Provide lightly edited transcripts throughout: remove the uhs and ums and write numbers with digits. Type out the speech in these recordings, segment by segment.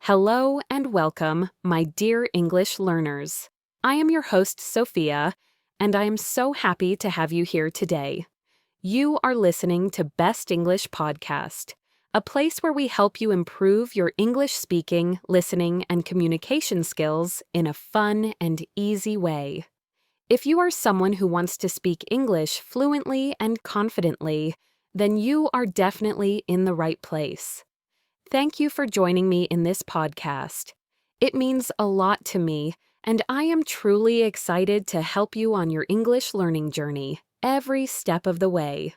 Hello and welcome, my dear English learners. I am your host, Sophia, and I am so happy to have you here today. You are listening to Best English Podcast, a place where we help you improve your English speaking, listening, and communication skills in a fun and easy way. If you are someone who wants to speak English fluently and confidently, then you are definitely in the right place. Thank you for joining me in this podcast. It means a lot to me, and I am truly excited to help you on your English learning journey every step of the way.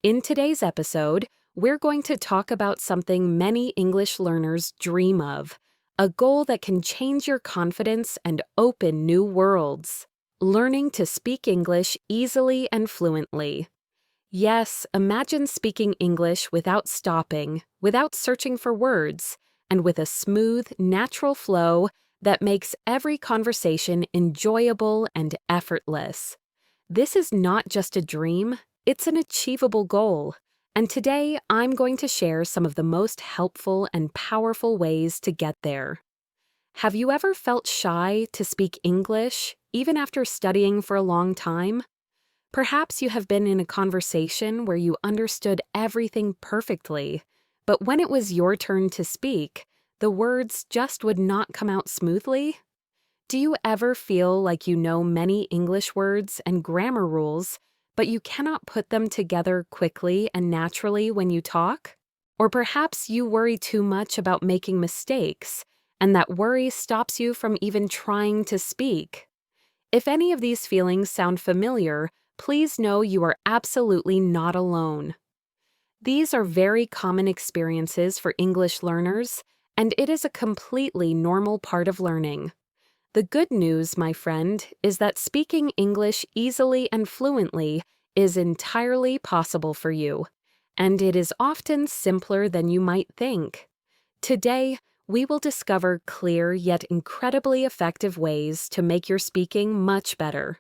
In today's episode, we're going to talk about something many English learners dream of, a goal that can change your confidence and open new worlds: learning to speak English easily and fluently. Yes, imagine speaking English without stopping, without searching for words, and with a smooth, natural flow that makes every conversation enjoyable and effortless. This is not just a dream, it's an achievable goal. And today, I'm going to share some of the most helpful and powerful ways to get there. Have you ever felt shy to speak English, even after studying for a long time? Perhaps you have been in a conversation where you understood everything perfectly, but when it was your turn to speak, the words just would not come out smoothly. Do you ever feel like you know many English words and grammar rules, but you cannot put them together quickly and naturally when you talk? Or perhaps you worry too much about making mistakes, and that worry stops you from even trying to speak. If any of these feelings sound familiar, please know you are absolutely not alone. These are very common experiences for English learners, and it is a completely normal part of learning. The good news, my friend, is that speaking English easily and fluently is entirely possible for you, and it is often simpler than you might think. Today, we will discover clear yet incredibly effective ways to make your speaking much better.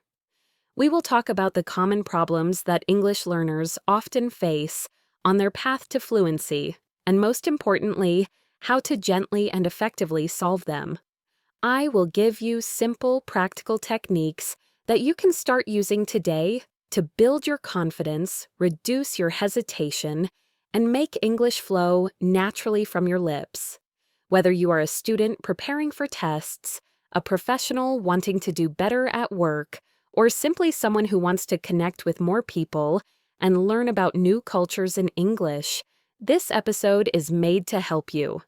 We will talk about the common problems that English learners often face on their path to fluency, and most importantly, how to gently and effectively solve them. I will give you simple, practical techniques that you can start using today to build your confidence, reduce your hesitation, and make English flow naturally from your lips. Whether you are a student preparing for tests, a professional wanting to do better at work, or simply someone who wants to connect with more people and learn about new cultures in English, this episode is made to help you.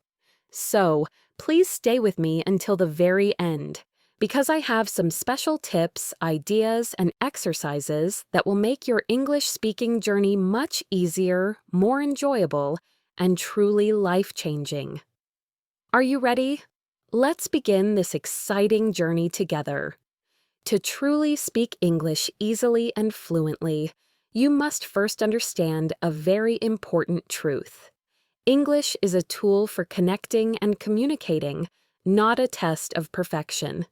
So, please stay with me until the very end, because I have some special tips, ideas, and exercises that will make your English speaking journey much easier, more enjoyable, and truly life-changing. Are you ready? Let's begin this exciting journey together. To truly speak English easily and fluently, you must first understand a very important truth. English is a tool for connecting and communicating, not a test of perfection.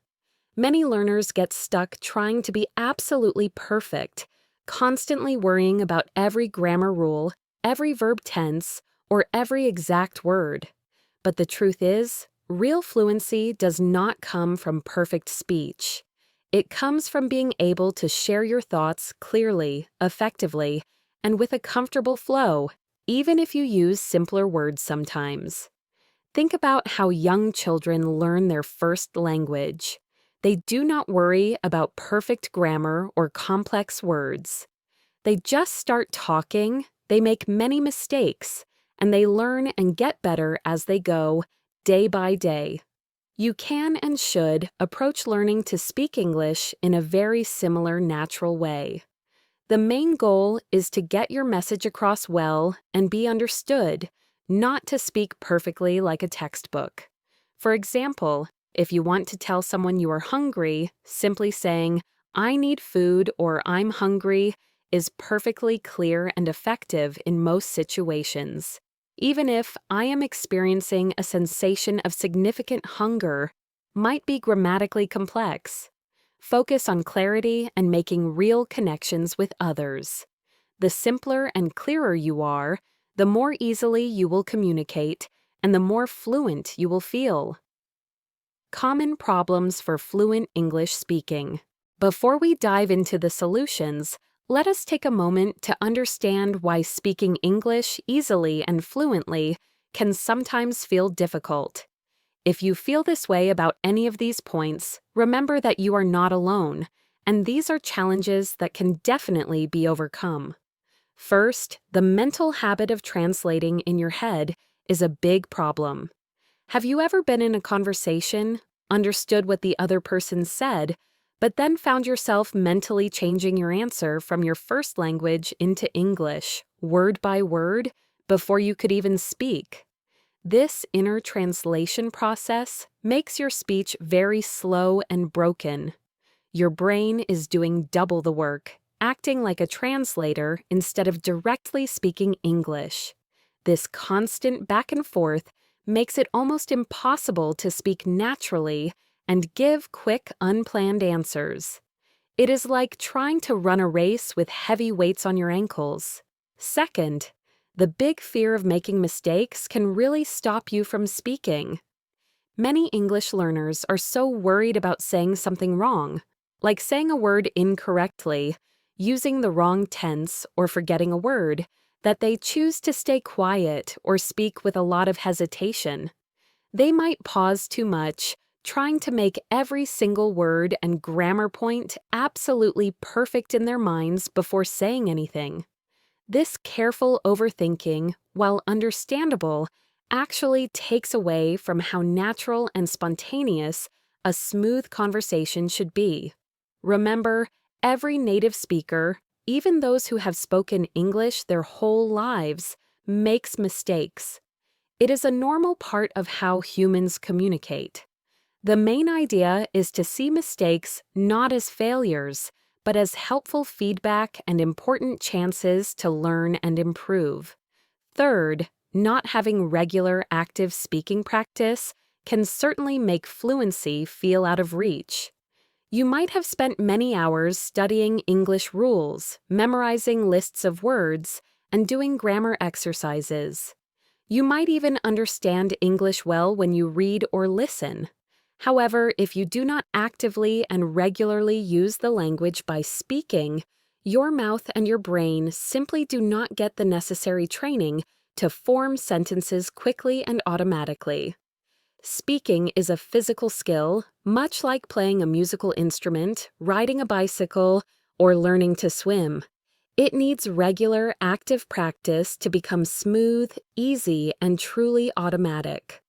Many learners get stuck trying to be absolutely perfect, constantly worrying about every grammar rule, every verb tense, or every exact word. But the truth is, real fluency does not come from perfect speech. It comes from being able to share your thoughts clearly, effectively, and with a comfortable flow, even if you use simpler words sometimes. Think about how young children learn their first language. They do not worry about perfect grammar or complex words. They just start talking, they make many mistakes, and they learn and get better as they go, day by day. You can and should approach learning to speak English in a very similar natural way. The main goal is to get your message across well and be understood, not to speak perfectly like a textbook. For example, if you want to tell someone you are hungry, simply saying, "I need food" or "I'm hungry" is perfectly clear and effective in most situations. Even if "I am experiencing a sensation of significant hunger" might be grammatically complex. Focus on clarity and making real connections with others. The simpler and clearer you are, the more easily you will communicate, and the more fluent you will feel. Common problems for fluent English speaking. Before we dive into the solutions, let us take a moment to understand why speaking English easily and fluently can sometimes feel difficult. If you feel this way about any of these points, remember that you are not alone, and these are challenges that can definitely be overcome. First, the mental habit of translating in your head is a big problem. Have you ever been in a conversation, understood what the other person said, but then found yourself mentally changing your answer from your first language into English, word by word, before you could even speak? This inner translation process makes your speech very slow and broken. Your brain is doing double the work, acting like a translator instead of directly speaking English. This constant back and forth makes it almost impossible to speak naturally and give quick, unplanned answers. It is like trying to run a race with heavy weights on your ankles. Second, the big fear of making mistakes can really stop you from speaking. Many English learners are so worried about saying something wrong, like saying a word incorrectly, using the wrong tense, or forgetting a word, that they choose to stay quiet or speak with a lot of hesitation. They might pause too much, trying to make every single word and grammar point absolutely perfect in their minds before saying anything. This careful overthinking, while understandable, actually takes away from how natural and spontaneous a smooth conversation should be. Remember, every native speaker, even those who have spoken English their whole lives, makes mistakes. It is a normal part of how humans communicate. The main idea is to see mistakes not as failures, but as helpful feedback and important chances to learn and improve. Third, not having regular active speaking practice can certainly make fluency feel out of reach. You might have spent many hours studying English rules, memorizing lists of words, and doing grammar exercises. You might even understand English well when you read or listen. However, if you do not actively and regularly use the language by speaking, your mouth and your brain simply do not get the necessary training to form sentences quickly and automatically. Speaking is a physical skill, much like playing a musical instrument, riding a bicycle, or learning to swim. It needs regular, active practice to become smooth, easy, and truly automatic.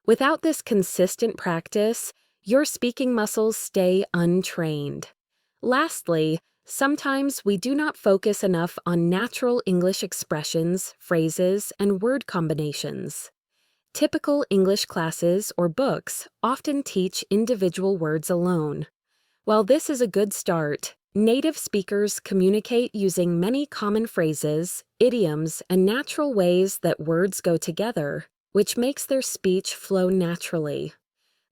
Without this consistent practice, your speaking muscles stay untrained. Lastly, sometimes we do not focus enough on natural English expressions, phrases, and word combinations. Typical English classes or books often teach individual words alone. While this is a good start, native speakers communicate using many common phrases, idioms, and natural ways that words go together, which makes their speech flow naturally.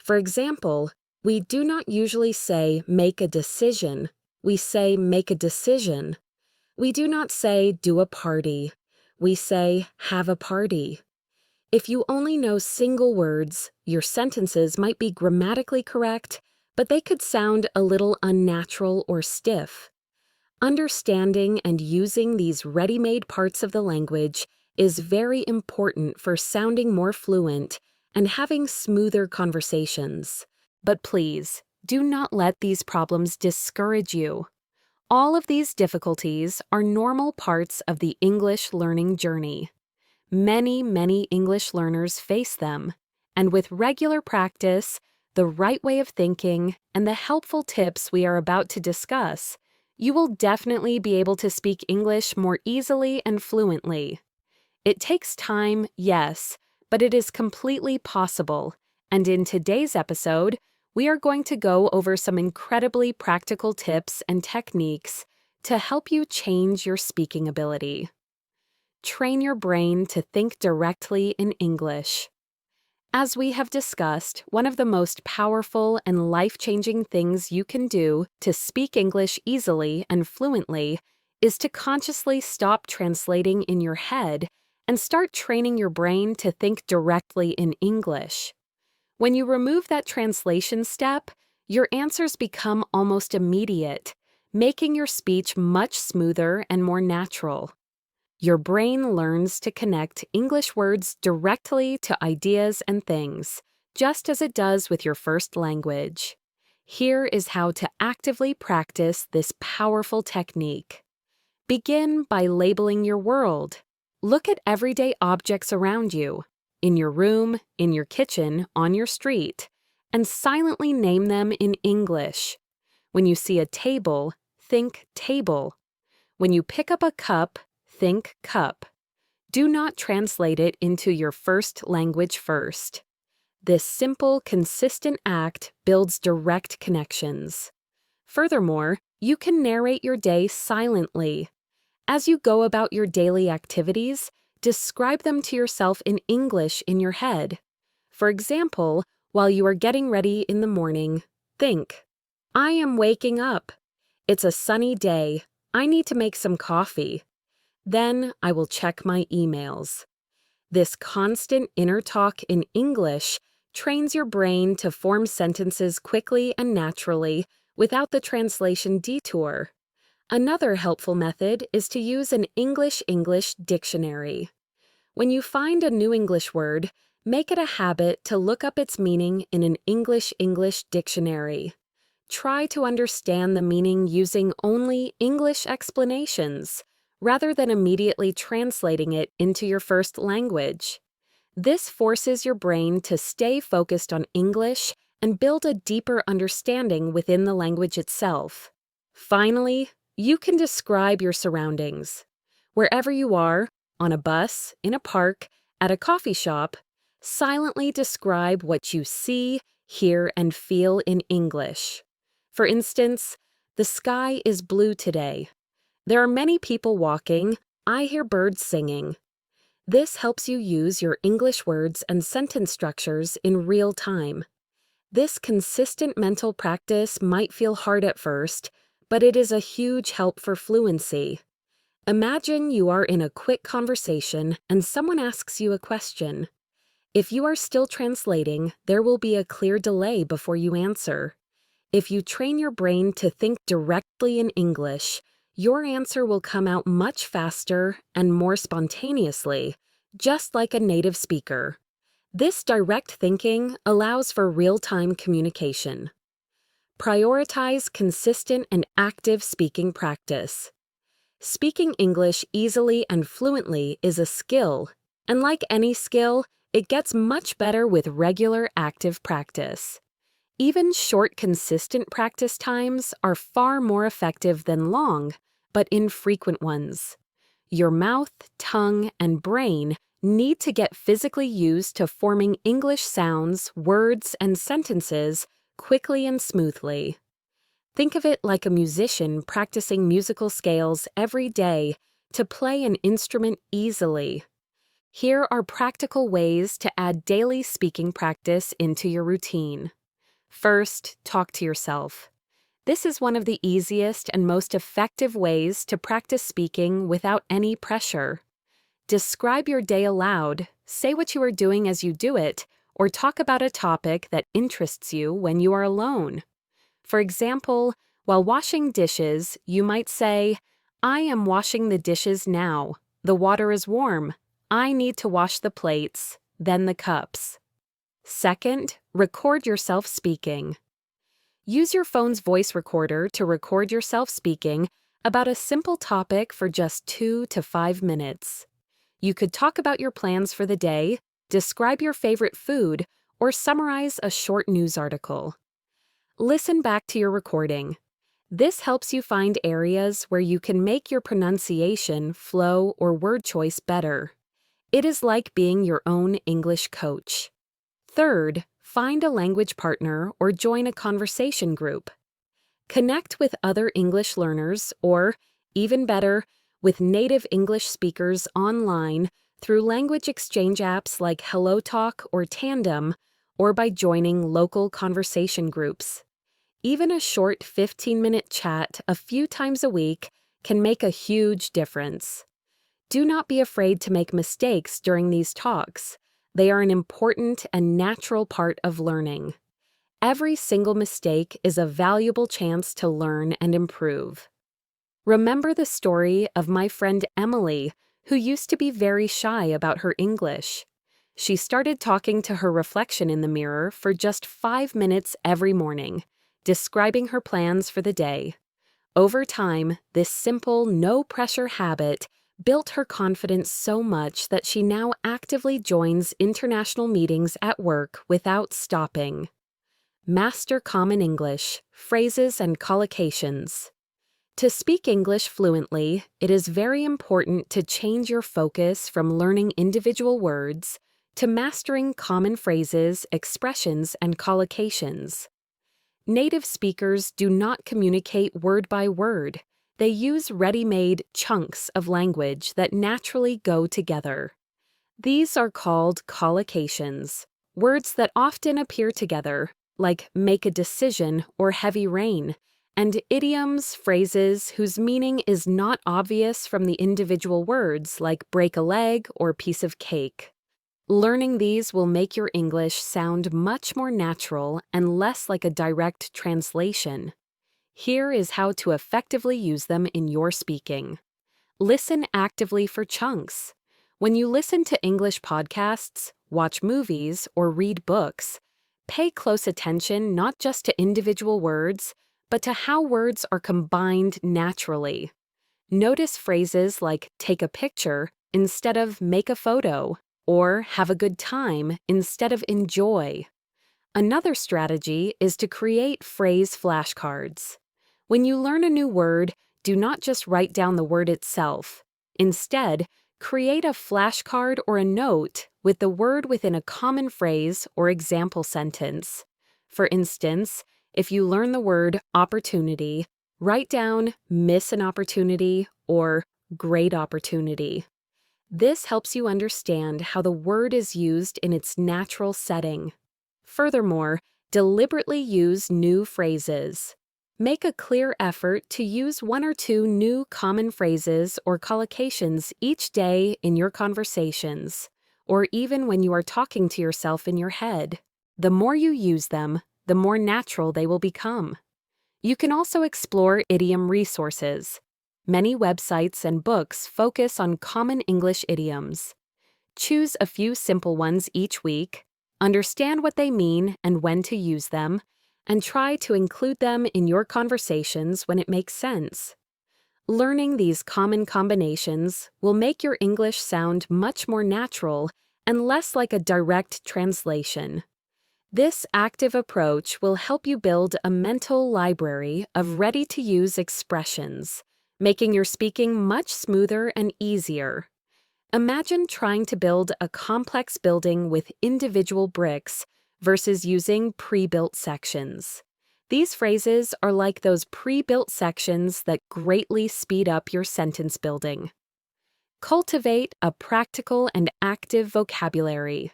For example, we do not usually say make a decision. We say make a decision. We do not say do a party. We say have a party. If you only know single words, your sentences might be grammatically correct, but they could sound a little unnatural or stiff. Understanding and using these ready-made parts of the language is very important for sounding more fluent and having smoother conversations. But please, do not let these problems discourage you. All of these difficulties are normal parts of the English learning journey. Many English learners face them, and with regular practice, the right way of thinking, and the helpful tips we are about to discuss, you will definitely be able to speak English more easily and fluently. It takes time, yes, but it is completely possible, and in today's episode, we are going to go over some incredibly practical tips and techniques to help you change your speaking ability. Train your brain to think directly in English. As we have discussed, one of the most powerful and life-changing things you can do to speak English easily and fluently is to consciously stop translating in your head and start training your brain to think directly in English. When you remove that translation step, your answers become almost immediate, making your speech much smoother and more natural. Your brain learns to connect English words directly to ideas and things, just as it does with your first language. Here is how to actively practice this powerful technique. Begin by labeling your world. Look at everyday objects around you, in your room, in your kitchen, on your street, and silently name them in English. When you see a table, think table. When you pick up a cup, think cup. Do not translate it into your first language first. This simple, consistent act builds direct connections. Furthermore, you can narrate your day silently. As you go about your daily activities, describe them to yourself in English in your head. For example, while you are getting ready in the morning, think, I am waking up. It's a sunny day. I need to make some coffee. Then I will check my emails. This constant inner talk in English trains your brain to form sentences quickly and naturally without the translation detour. Another helpful method is to use an English-English dictionary. When you find a new English word, make it a habit to look up its meaning in an English-English dictionary. Try to understand the meaning using only English explanations, rather than immediately translating it into your first language. This forces your brain to stay focused on English and build a deeper understanding within the language itself. Finally, you can describe your surroundings. Wherever you are, on a bus, in a park, at a coffee shop, silently describe what you see, hear, and feel in English. For instance, the sky is blue today. There are many people walking. I hear birds singing. This helps you use your English words and sentence structures in real time. This consistent mental practice might feel hard at first, but it is a huge help for fluency. Imagine you are in a quick conversation and someone asks you a question. If you are still translating, there will be a clear delay before you answer. If you train your brain to think directly in English, your answer will come out much faster and more spontaneously, just like a native speaker. This direct thinking allows for real-time communication. Prioritize consistent and active speaking practice. Speaking English easily and fluently is a skill, and like any skill, it gets much better with regular active practice. Even short, consistent practice times are far more effective than long, but infrequent ones. Your mouth, tongue, and brain need to get physically used to forming English sounds, words, and sentences quickly and smoothly. Think of it like a musician practicing musical scales every day to play an instrument easily. Here are practical ways to add daily speaking practice into your routine. First, talk to yourself. This is one of the easiest and most effective ways to practice speaking without any pressure. Describe your day aloud, say what you are doing as you do it, or talk about a topic that interests you when you are alone. For example, while washing dishes, you might say, I am washing the dishes now. The water is warm. I need to wash the plates, then the cups. Second, record yourself speaking. Use your phone's voice recorder to record yourself speaking about a simple topic for just 2 to 5 minutes. You could talk about your plans for the day, describe your favorite food, or summarize a short news article. Listen back to your recording. This helps you find areas where you can make your pronunciation, flow, or word choice better. It is like being your own English coach. Third, find a language partner or join a conversation group. Connect with other English learners or, even better, with native English speakers online through language exchange apps like HelloTalk or Tandem, or by joining local conversation groups. Even a short 15-minute chat a few times a week can make a huge difference. Do not be afraid to make mistakes during these talks. They are an important and natural part of learning. Every single mistake is a valuable chance to learn and improve. Remember the story of my friend Emily, who used to be very shy about her English. She started talking to her reflection in the mirror for just 5 minutes every morning, describing her plans for the day. Over time, this simple, no-pressure habit built her confidence so much that she now actively joins international meetings at work without stopping. Master Common English, Phrases and Collocations. To speak English fluently, it is very important to change your focus from learning individual words to mastering common phrases, expressions, and collocations. Native speakers do not communicate word by word. They use ready-made chunks of language that naturally go together. These are called collocations, words that often appear together, like make a decision or heavy rain, and idioms, phrases whose meaning is not obvious from the individual words, like break a leg or piece of cake. Learning these will make your English sound much more natural and less like a direct translation. Here is how to effectively use them in your speaking. Listen actively for chunks. When you listen to English podcasts, watch movies, or read books, pay close attention not just to individual words, but to how words are combined naturally. Notice phrases like take a picture instead of make a photo, or have a good time instead of enjoy. Another strategy is to create phrase flashcards. When you learn a new word, do not just write down the word itself. Instead, create a flashcard or a note with the word within a common phrase or example sentence. For instance, if you learn the word opportunity, write down miss an opportunity or great opportunity. This helps you understand how the word is used in its natural setting. Furthermore, deliberately use new phrases. Make a clear effort to use 1 or 2 new common phrases or collocations each day in your conversations, or even when you are talking to yourself in your head. The more you use them, the more natural they will become. You can also explore idiom resources. Many websites and books focus on common English idioms. Choose a few simple ones each week, understand what they mean and when to use them, and try to include them in your conversations when it makes sense. Learning these common combinations will make your English sound much more natural and less like a direct translation. This active approach will help you build a mental library of ready-to-use expressions, making your speaking much smoother and easier. Imagine trying to build a complex building with individual bricks versus using pre-built sections. These phrases are like those pre-built sections that greatly speed up your sentence building. Cultivate a practical and active vocabulary.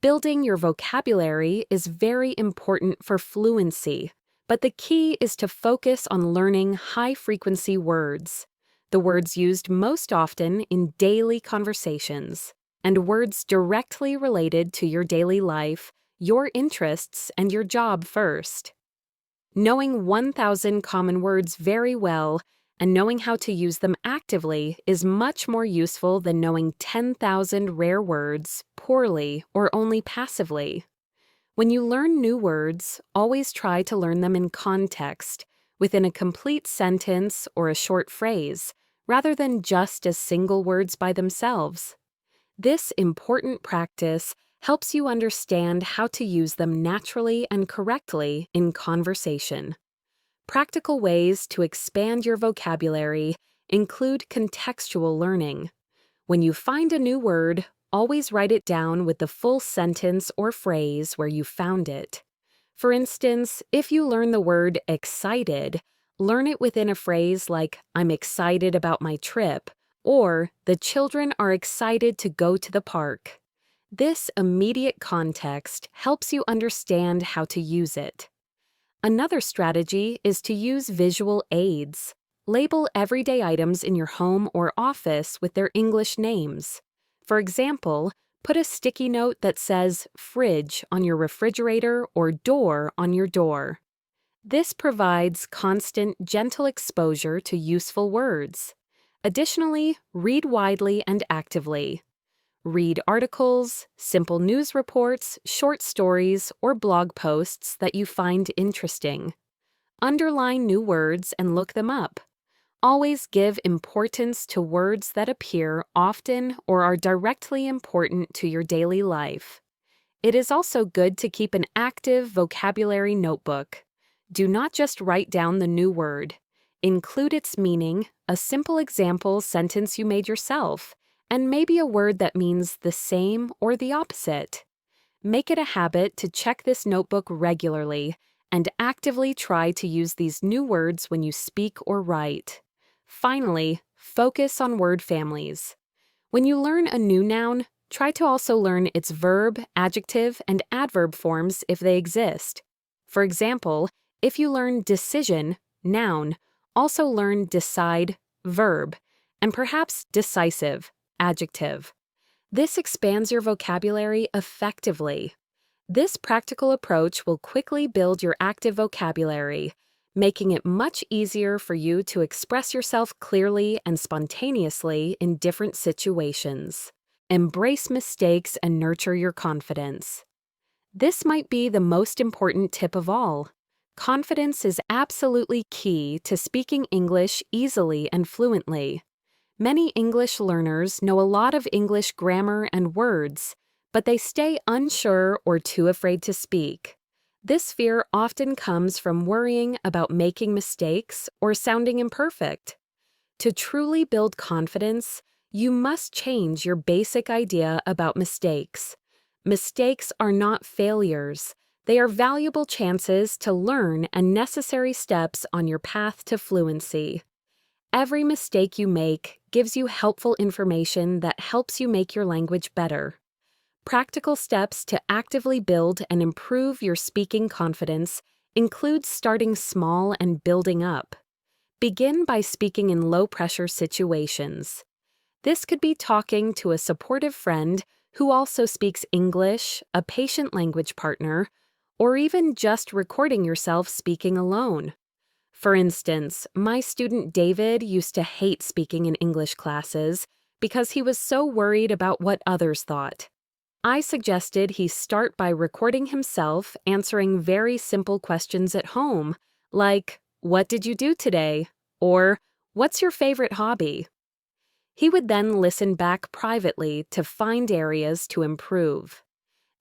Building your vocabulary is very important for fluency, but the key is to focus on learning high-frequency words, the words used most often in daily conversations, and words directly related to your daily life, your interests, and your job first. Knowing 1,000 common words very well and knowing how to use them actively is much more useful than knowing 10,000 rare words poorly or only passively. When you learn new words, always try to learn them in context, within a complete sentence or a short phrase, rather than just as single words by themselves. This important practice helps you understand how to use them naturally and correctly in conversation. Practical ways to expand your vocabulary include contextual learning. When you find a new word, always write it down with the full sentence or phrase where you found it. For instance, if you learn the word excited, learn it within a phrase like, I'm excited about my trip, or the children are excited to go to the park. This immediate context helps you understand how to use it. Another strategy is to use visual aids. Label everyday items in your home or office with their English names. For example, put a sticky note that says fridge on your refrigerator or door on your door. This provides constant, gentle exposure to useful words. Additionally, read widely and actively. Read articles, simple news reports, short stories, or blog posts that you find interesting. Underline new words and look them up. Always give importance to words that appear often or are directly important to your daily life. It is also good to keep an active vocabulary notebook. Do not just write down the new word. Include its meaning, a simple example sentence you made yourself, and maybe a word that means the same or the opposite. Make it a habit to check this notebook regularly and actively try to use these new words when you speak or write. Finally, focus on word families. When you learn a new noun, try to also learn its verb, adjective, and adverb forms if they exist. For example, if you learn decision, noun, also learn decide, verb, and perhaps decisive, adjective. This expands your vocabulary effectively. This practical approach will quickly build your active vocabulary, making it much easier for you to express yourself clearly and spontaneously in different situations. Embrace mistakes and nurture your confidence. This might be the most important tip of all. Confidence is absolutely key to speaking English easily and fluently. Many English learners know a lot of English grammar and words, but they stay unsure or too afraid to speak. This fear often comes from worrying about making mistakes or sounding imperfect. To truly build confidence, you must change your basic idea about mistakes. Mistakes are not failures. They are valuable chances to learn and necessary steps on your path to fluency. Every mistake you make gives you helpful information that helps you make your language better. Practical steps to actively build and improve your speaking confidence include starting small and building up. Begin by speaking in low-pressure situations. This could be talking to a supportive friend who also speaks English, a patient language partner, or even just recording yourself speaking alone. For instance, my student David used to hate speaking in English classes because he was so worried about what others thought. I suggested he start by recording himself answering very simple questions at home, like, "What did you do today?" or "What's your favorite hobby?" He would then listen back privately to find areas to improve.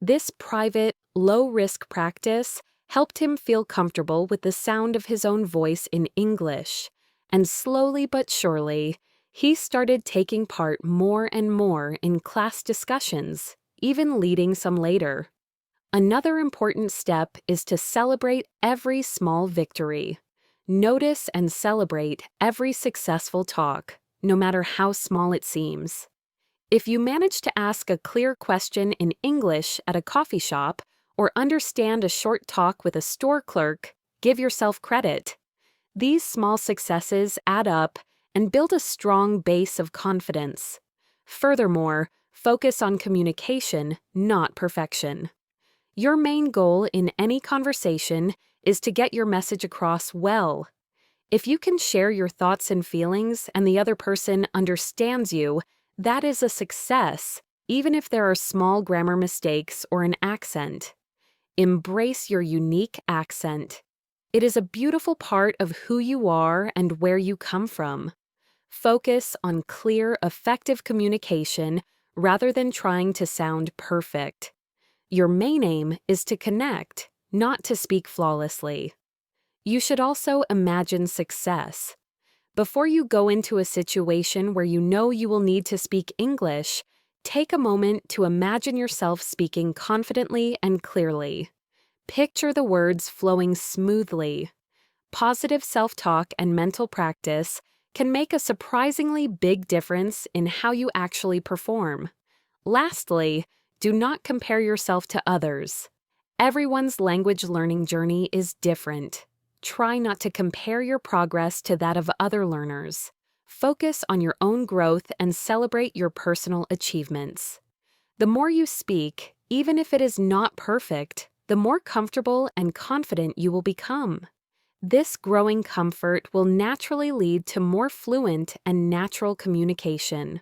This private, low-risk practice helped him feel comfortable with the sound of his own voice in English, and slowly but surely, he started taking part more and more in class discussions, even leading some later. Another important step is to celebrate every small victory. Notice and celebrate every successful talk, no matter how small it seems. If you manage to ask a clear question in English at a coffee shop or understand a short talk with a store clerk, give yourself credit. These small successes add up and build a strong base of confidence. Furthermore, focus on communication, not perfection. Your main goal in any conversation is to get your message across well. If you can share your thoughts and feelings and the other person understands you, that is a success, even if there are small grammar mistakes or an accent. Embrace your unique accent. It is a beautiful part of who you are and where you come from. Focus on clear, effective communication rather than trying to sound perfect. Your main aim is to connect, not to speak flawlessly. You should also imagine success. Before you go into a situation where you know you will need to speak English, take a moment to imagine yourself speaking confidently and clearly. Picture the words flowing smoothly. Positive self-talk and mental practice can make a surprisingly big difference in how you actually perform. Lastly, do not compare yourself to others. Everyone's language learning journey is different. Try not to compare your progress to that of other learners. Focus on your own growth and celebrate your personal achievements. The more you speak, even if it is not perfect, the more comfortable and confident you will become. This growing comfort will naturally lead to more fluent and natural communication.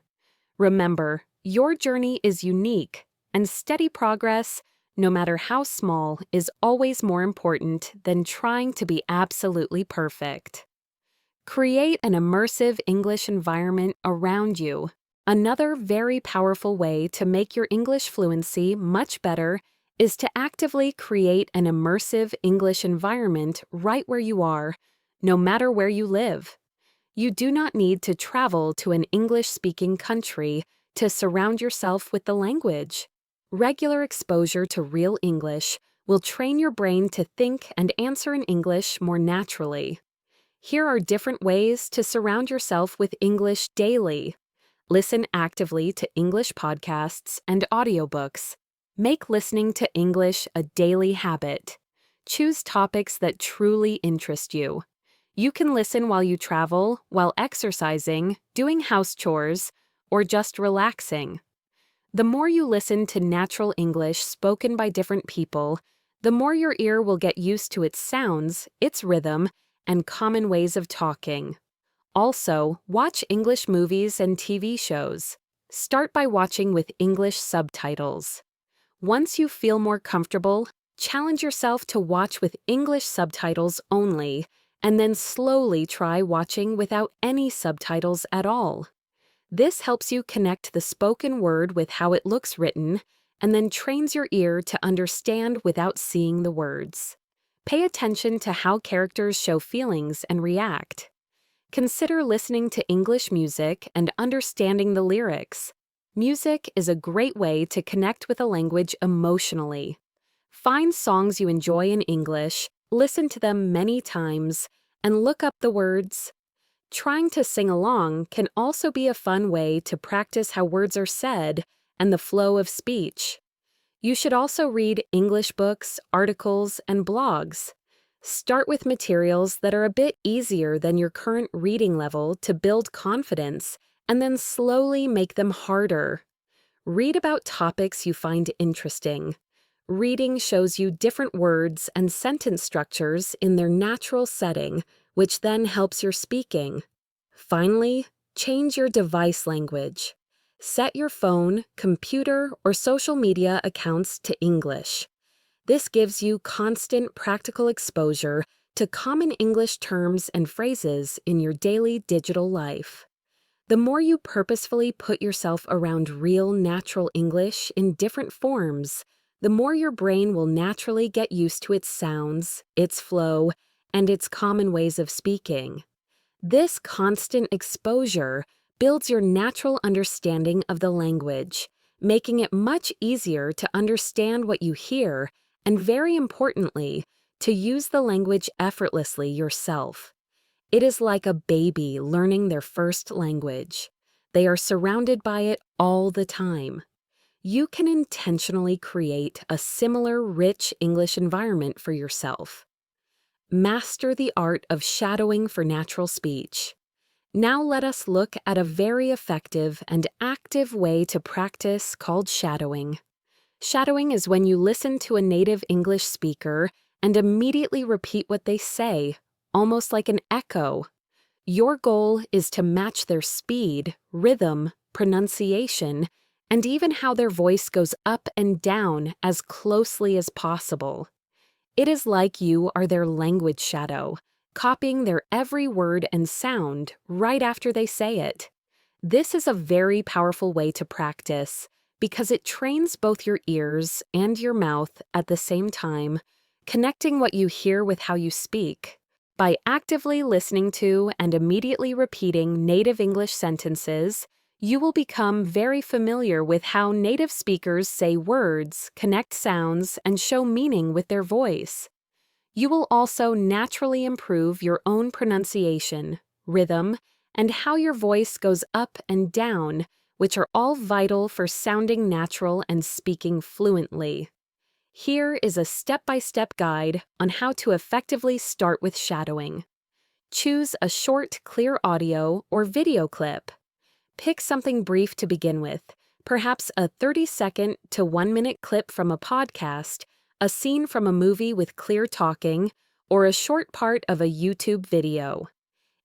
Remember, your journey is unique, and steady progress, no matter how small, is always more important than trying to be absolutely perfect. Create an immersive English environment around you. Another very powerful way to make your English fluency much better is to actively create an immersive English environment right where you are, no matter where you live. You do not need to travel to an English-speaking country to surround yourself with the language. Regular exposure to real English will train your brain to think and answer in English more naturally. Here are different ways to surround yourself with English daily. Listen actively to English podcasts and audiobooks. Make listening to English a daily habit. Choose topics that truly interest you. You can listen while you travel, while exercising, doing house chores, or just relaxing. The more you listen to natural English spoken by different people, the more your ear will get used to its sounds, its rhythm, and common ways of talking. Also, watch English movies and TV shows. Start by watching with English subtitles. Once you feel more comfortable, challenge yourself to watch with English subtitles only, and then slowly try watching without any subtitles at all. This helps you connect the spoken word with how it looks written, and then trains your ear to understand without seeing the words. Pay attention to how characters show feelings and react. Consider listening to English music and understanding the lyrics. Music is a great way to connect with a language emotionally. Find songs you enjoy in English, listen to them many times, and look up the words. Trying to sing along can also be a fun way to practice how words are said and the flow of speech. You should also read English books, articles, and blogs. Start with materials that are a bit easier than your current reading level to build confidence, and then slowly make them harder. Read about topics you find interesting. Reading shows you different words and sentence structures in their natural setting, which then helps your speaking. Finally, change your device language. Set your phone, computer, or social media accounts to English. This gives you constant practical exposure to common English terms and phrases in your daily digital life. The more you purposefully put yourself around real, natural English in different forms, the more your brain will naturally get used to its sounds, its flow, and its common ways of speaking. This constant exposure builds your natural understanding of the language, making it much easier to understand what you hear and, very importantly, to use the language effortlessly yourself. It is like a baby learning their first language. They are surrounded by it all the time. You can intentionally create a similar rich English environment for yourself. Master the art of shadowing for natural speech. Now let us look at a very effective and active way to practice called shadowing. Shadowing is when you listen to a native English speaker and immediately repeat what they say, almost like an echo. Your goal is to match their speed, rhythm, pronunciation, and even how their voice goes up and down as closely as possible. It is like you are their language shadow, copying their every word and sound right after they say it. This is a very powerful way to practice because it trains both your ears and your mouth at the same time, connecting what you hear with how you speak. By actively listening to and immediately repeating native English sentences, you will become very familiar with how native speakers say words, connect sounds, and show meaning with their voice. You will also naturally improve your own pronunciation, rhythm, and how your voice goes up and down, which are all vital for sounding natural and speaking fluently. Here is a step-by-step guide on how to effectively start with shadowing. Choose a short, clear audio or video clip. Pick something brief to begin with, perhaps a 30-second to 1-minute clip from a podcast, a scene from a movie with clear talking, or a short part of a YouTube video.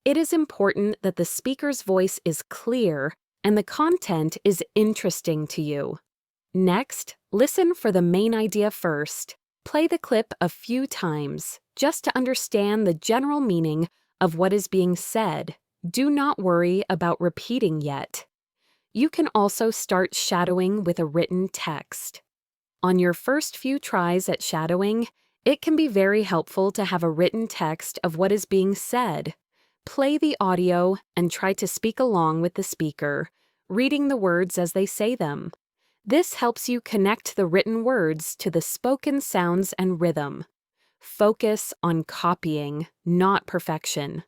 It is important that the speaker's voice is clear and the content is interesting to you. Next, listen for the main idea first. Play the clip a few times, just to understand the general meaning of what is being said. Do not worry about repeating yet. You can also start shadowing with a written text. On your first few tries at shadowing, it can be very helpful to have a written text of what is being said. Play the audio and try to speak along with the speaker, reading the words as they say them. This helps you connect the written words to the spoken sounds and rhythm. Focus on copying, not perfection.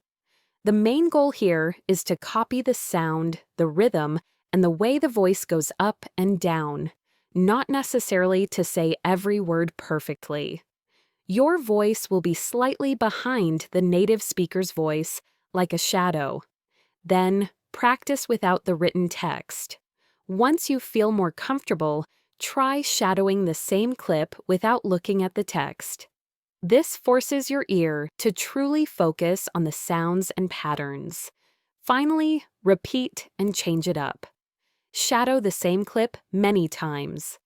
The main goal here is to copy the sound, the rhythm, and the way the voice goes up and down, not necessarily to say every word perfectly. Your voice will be slightly behind the native speaker's voice, like a shadow. Then, practice without the written text. Once you feel more comfortable, try shadowing the same clip without looking at the text. This forces your ear to truly focus on the sounds and patterns. Finally, repeat and change it up. Shadow the same clip many times.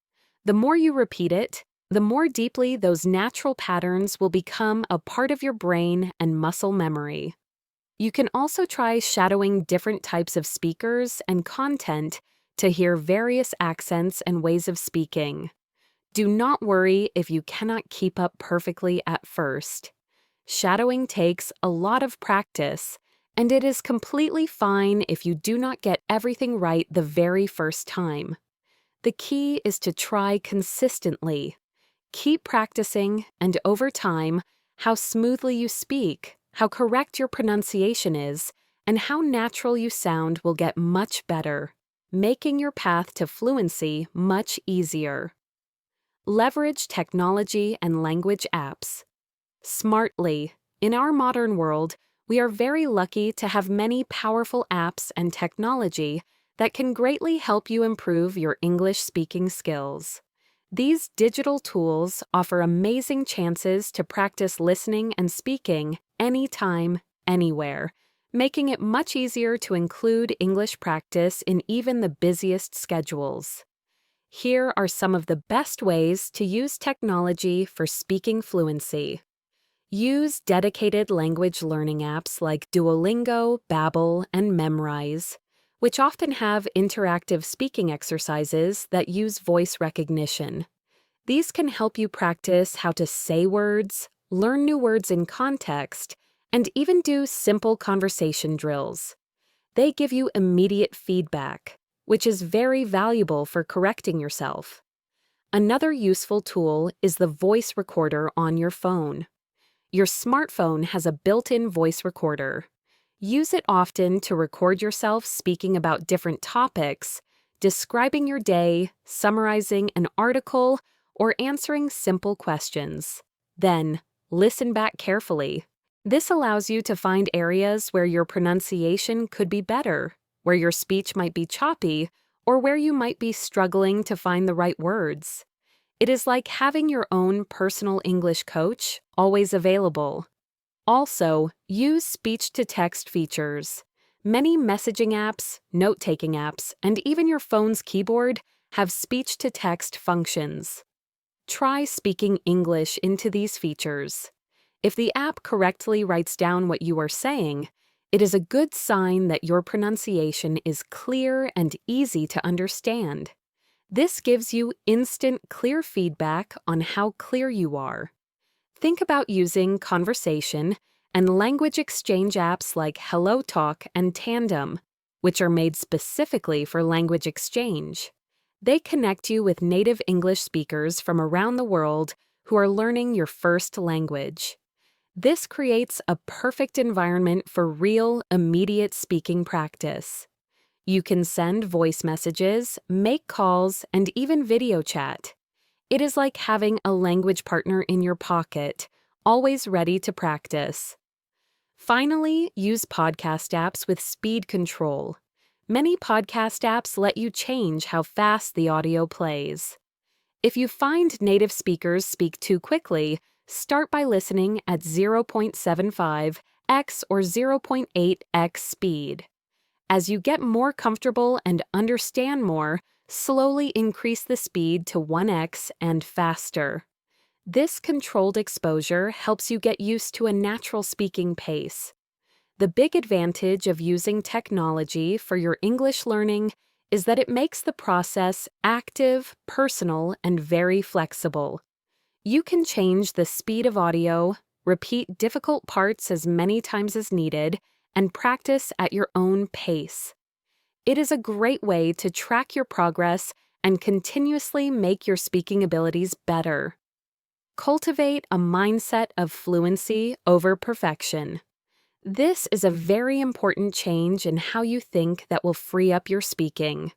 The more you repeat it, the more deeply those natural patterns will become a part of your brain and muscle memory. You can also try shadowing different types of speakers and content to hear various accents and ways of speaking. Do not worry if you cannot keep up perfectly at first. Shadowing takes a lot of practice, and it is completely fine if you do not get everything right the very first time. The key is to try consistently. Keep practicing, and over time, how smoothly you speak, how correct your pronunciation is, and how natural you sound will get much better, making your path to fluency much easier. Leverage technology and language apps. Smartly. In our modern world, we are very lucky to have many powerful apps and technology that can greatly help you improve your English speaking skills. These digital tools offer amazing chances to practice listening and speaking anytime, anywhere, making it much easier to include English practice in even the busiest schedules. Here are some of the best ways to use technology for speaking fluency. Use dedicated language learning apps like Duolingo, Babbel, and Memrise, which often have interactive speaking exercises that use voice recognition. These can help you practice how to say words, learn new words in context, and even do simple conversation drills. They give you immediate feedback, which is very valuable for correcting yourself. Another useful tool is the voice recorder on your phone. Your smartphone has a built-in voice recorder. Use it often to record yourself speaking about different topics, describing your day, summarizing an article, or answering simple questions. Then, listen back carefully. This allows you to find areas where your pronunciation could be better, where your speech might be choppy, or where you might be struggling to find the right words. It is like having your own personal English coach, always available. Also, use speech-to-text features. Many messaging apps, note-taking apps, and even your phone's keyboard have speech-to-text functions. Try speaking English into these features. If the app correctly writes down what you are saying, it is a good sign that your pronunciation is clear and easy to understand. This gives you instant, clear feedback on how clear you are. Think about using conversation and language exchange apps like HelloTalk and Tandem, which are made specifically for language exchange. They connect you with native English speakers from around the world who are learning your first language. This creates a perfect environment for real, immediate speaking practice. You can send voice messages, make calls, and even video chat. It is like having a language partner in your pocket, always ready to practice. Finally, use podcast apps with speed control. Many podcast apps let you change how fast the audio plays. If you find native speakers speak too quickly, start by listening at 0.75x or 0.8x speed. As you get more comfortable and understand more, slowly increase the speed to 1x and faster. This controlled exposure helps you get used to a natural speaking pace. The big advantage of using technology for your English learning is that it makes the process active, personal, and very flexible. You can change the speed of audio, repeat difficult parts as many times as needed, and practice at your own pace. It is a great way to track your progress and continuously make your speaking abilities better. Cultivate a mindset of fluency over perfection. This is a very important change in how you think that will free up your speaking.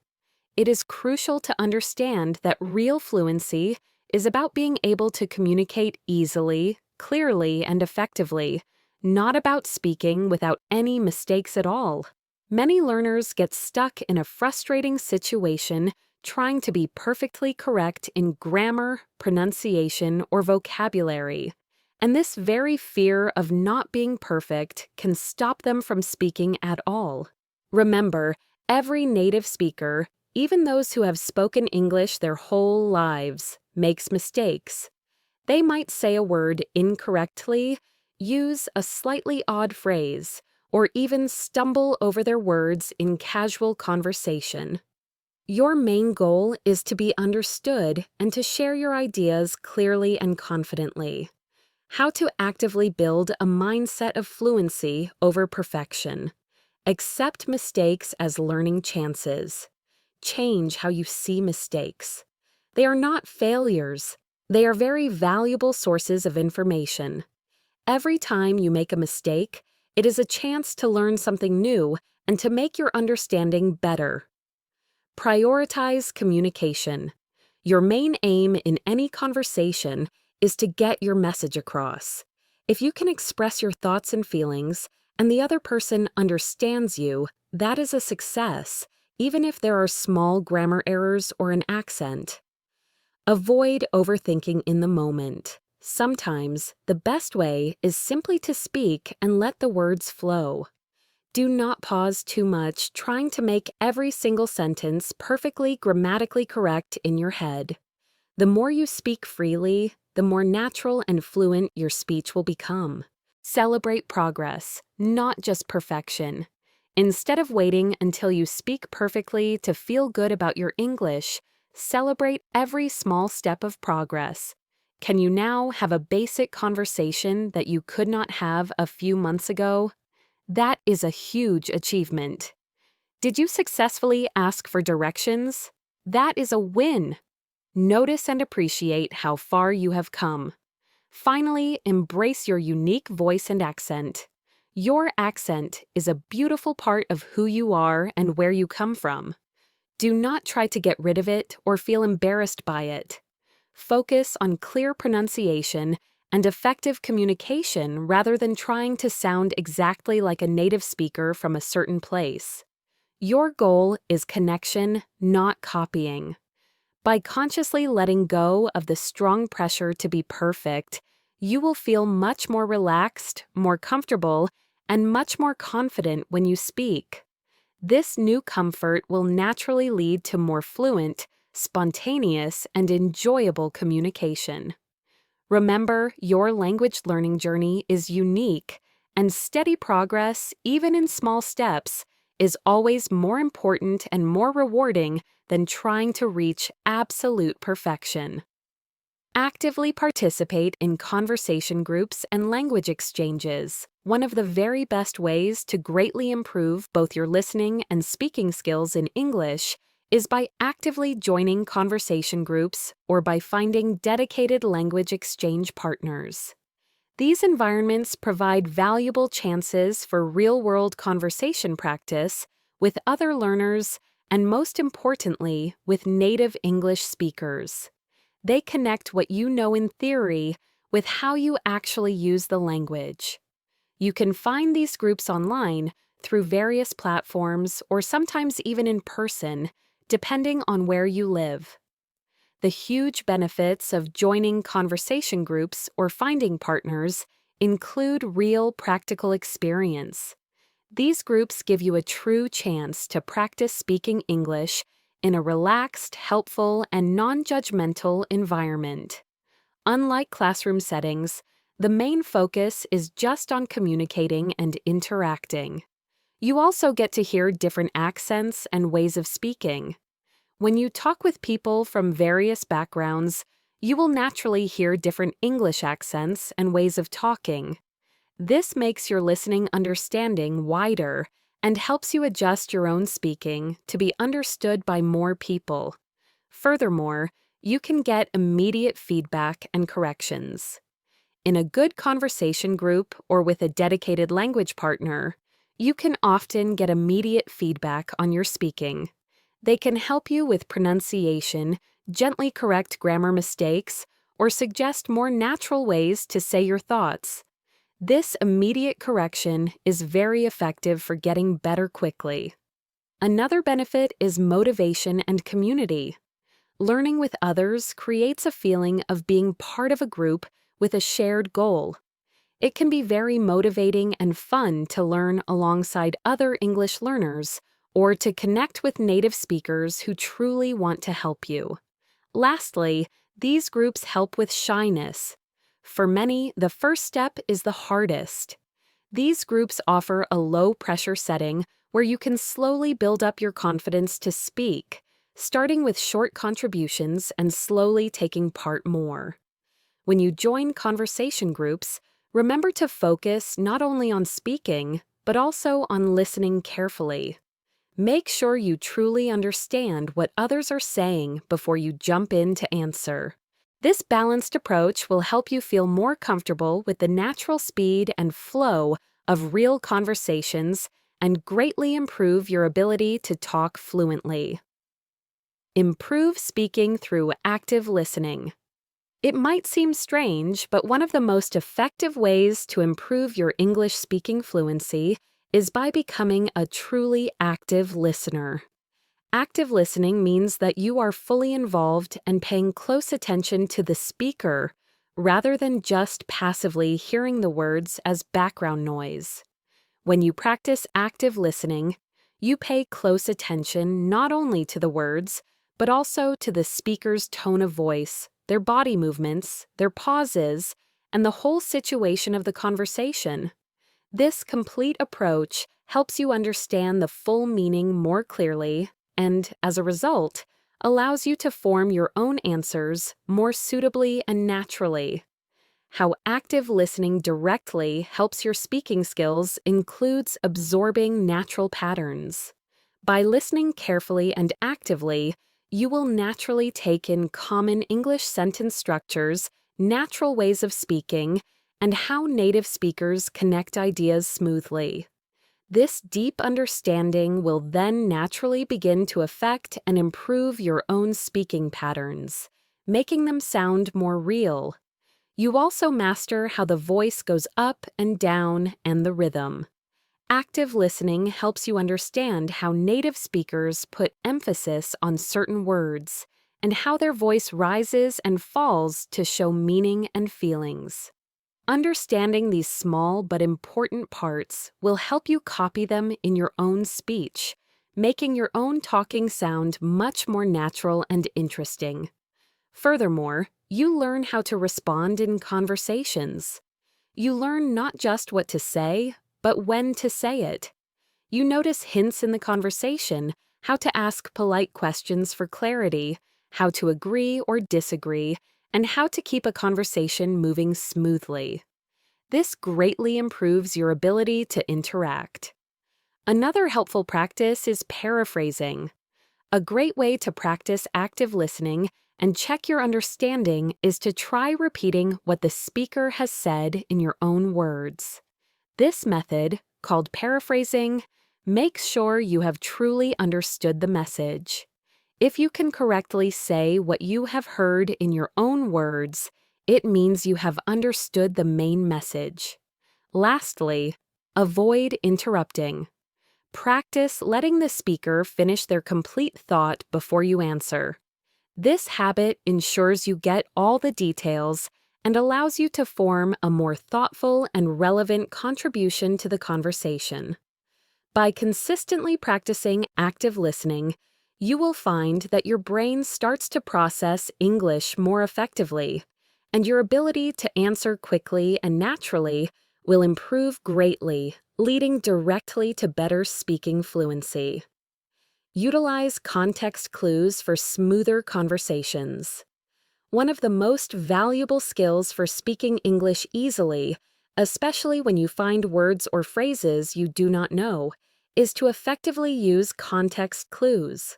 It is crucial to understand that real fluency is about being able to communicate easily, clearly, and effectively, not about speaking without any mistakes at all. Many learners get stuck in a frustrating situation trying to be perfectly correct in grammar, pronunciation, or vocabulary, and this very fear of not being perfect can stop them from speaking at all. Remember, every native speaker, even those who have spoken English their whole lives, makes mistakes. They might say a word incorrectly, use a slightly odd phrase, or even stumble over their words in casual conversation. Your main goal is to be understood and to share your ideas clearly and confidently. How to actively build a mindset of fluency over perfection. Accept mistakes as learning chances. Change how you see mistakes. They are not failures. They are very valuable sources of information. Every time you make a mistake, it is a chance to learn something new and to make your understanding better. Prioritize communication. Your main aim in any conversation is to get your message across. If you can express your thoughts and feelings, and the other person understands you, that is a success, even if there are small grammar errors or an accent. Avoid overthinking in the moment. Sometimes, the best way is simply to speak and let the words flow. Do not pause too much trying to make every single sentence perfectly grammatically correct in your head. The more you speak freely, the more natural and fluent your speech will become. Celebrate progress, not just perfection. Instead of waiting until you speak perfectly to feel good about your English, celebrate every small step of progress. Can you now have a basic conversation that you could not have a few months ago? That is a huge achievement. Did you successfully ask for directions? That is a win. Notice and appreciate how far you have come. Finally, embrace your unique voice and accent. Your accent is a beautiful part of who you are and where you come from. Do not try to get rid of it or feel embarrassed by it. Focus on clear pronunciation and effective communication rather than trying to sound exactly like a native speaker from a certain place. Your goal is connection, not copying. By consciously letting go of the strong pressure to be perfect, you will feel much more relaxed, more comfortable, and much more confident when you speak. This new comfort will naturally lead to more fluent, spontaneous, and enjoyable communication. Remember, your language learning journey is unique, and steady progress, even in small steps, is always more important and more rewarding than trying to reach absolute perfection. Actively participate in conversation groups and language exchanges. One of the very best ways to greatly improve both your listening and speaking skills in English is by actively joining conversation groups or by finding dedicated language exchange partners. These environments provide valuable chances for real-world conversation practice with other learners and, most importantly, with native English speakers. They connect what you know in theory with how you actually use the language. You can find these groups online through various platforms or sometimes even in person, depending on where you live. The huge benefits of joining conversation groups or finding partners include real practical experience. These groups give you a true chance to practice speaking English in a relaxed, helpful, and non-judgmental environment. Unlike classroom settings, the main focus is just on communicating and interacting. You also get to hear different accents and ways of speaking. When you talk with people from various backgrounds, you will naturally hear different English accents and ways of talking. This makes your listening understanding wider and helps you adjust your own speaking to be understood by more people. Furthermore, you can get immediate feedback and corrections. In a good conversation group or with a dedicated language partner, you can often get immediate feedback on your speaking. They can help you with pronunciation, gently correct grammar mistakes, or suggest more natural ways to say your thoughts. This immediate correction is very effective for getting better quickly. Another benefit is motivation and community. Learning with others creates a feeling of being part of a group with a shared goal. It can be very motivating and fun to learn alongside other English learners or to connect with native speakers who truly want to help you. Lastly, these groups help with shyness. For many, the first step is the hardest. These groups offer a low-pressure setting where you can slowly build up your confidence to speak, starting with short contributions and slowly taking part more. When you join conversation groups, remember to focus not only on speaking, but also on listening carefully. Make sure you truly understand what others are saying before you jump in to answer. This balanced approach will help you feel more comfortable with the natural speed and flow of real conversations and greatly improve your ability to talk fluently. Improve speaking through active listening. It might seem strange, but one of the most effective ways to improve your English speaking fluency is by becoming a truly active listener. Active listening means that you are fully involved and paying close attention to the speaker rather than just passively hearing the words as background noise. When you practice active listening, you pay close attention not only to the words, but also to the speaker's tone of voice, their body movements, their pauses, and the whole situation of the conversation. This complete approach helps you understand the full meaning more clearly and, as a result, allows you to form your own answers more suitably and naturally. How active listening directly helps your speaking skills includes absorbing natural patterns. By listening carefully and actively, you will naturally take in common English sentence structures, natural ways of speaking, and how native speakers connect ideas smoothly. This deep understanding will then naturally begin to affect and improve your own speaking patterns, making them sound more real. You also master how the voice goes up and down and the rhythm. Active listening helps you understand how native speakers put emphasis on certain words and how their voice rises and falls to show meaning and feelings. Understanding these small but important parts will help you copy them in your own speech, making your own talking sound much more natural and interesting. Furthermore, you learn how to respond in conversations. You learn not just what to say, but when to say it. You notice hints in the conversation, how to ask polite questions for clarity, how to agree or disagree, and how to keep a conversation moving smoothly. This greatly improves your ability to interact. Another helpful practice is paraphrasing. A great way to practice active listening and check your understanding is to try repeating what the speaker has said in your own words. This method, called paraphrasing, makes sure you have truly understood the message. If you can correctly say what you have heard in your own words, it means you have understood the main message. Lastly, avoid interrupting. Practice letting the speaker finish their complete thought before you answer. This habit ensures you get all the details and allows you to form a more thoughtful and relevant contribution to the conversation. By consistently practicing active listening, you will find that your brain starts to process English more effectively, and your ability to answer quickly and naturally will improve greatly, leading directly to better speaking fluency. Utilize context clues for smoother conversations. One of the most valuable skills for speaking English easily, especially when you find words or phrases you do not know, is to effectively use context clues.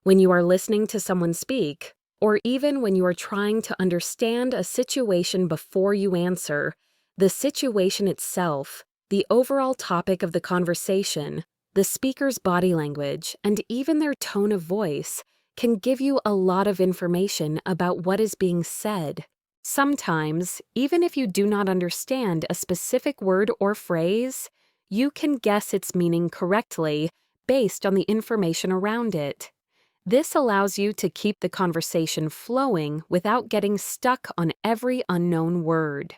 When you are listening to someone speak, or even when you are trying to understand a situation before you answer, the situation itself, the overall topic of the conversation, the speaker's body language, and even their tone of voice can give you a lot of information about what is being said. Sometimes, even if you do not understand a specific word or phrase, you can guess its meaning correctly based on the information around it. This allows you to keep the conversation flowing without getting stuck on every unknown word.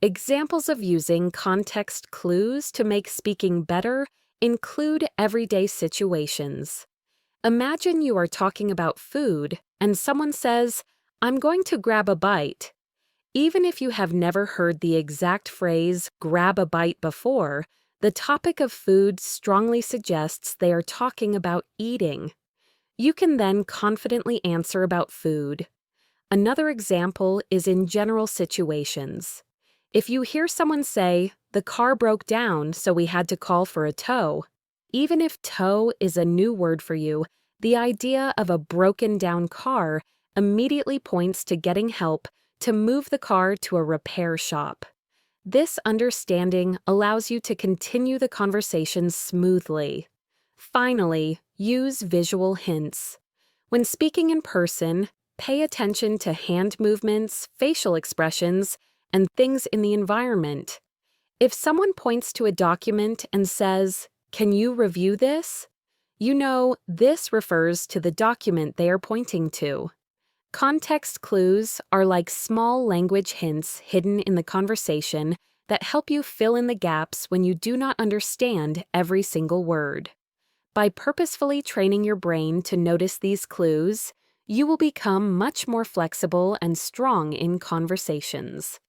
Examples of using context clues to make speaking better include everyday situations. Imagine you are talking about food and someone says, "I'm going to grab a bite." Even if you have never heard the exact phrase "grab a bite" before, the topic of food strongly suggests they are talking about eating. You can then confidently answer about food. Another example is in general situations. If you hear someone say, "The car broke down, so we had to call for a tow," even if tow is a new word for you, the idea of a broken down car immediately points to getting help to move the car to a repair shop. This understanding allows you to continue the conversation smoothly. Finally, use visual hints. When speaking in person, pay attention to hand movements, facial expressions, and things in the environment. If someone points to a document and says, "Can you review this?" you know this refers to the document they are pointing to. Context clues are like small language hints hidden in the conversation that help you fill in the gaps when you do not understand every single word. By purposefully training your brain to notice these clues, you will become much more flexible and strong in conversations.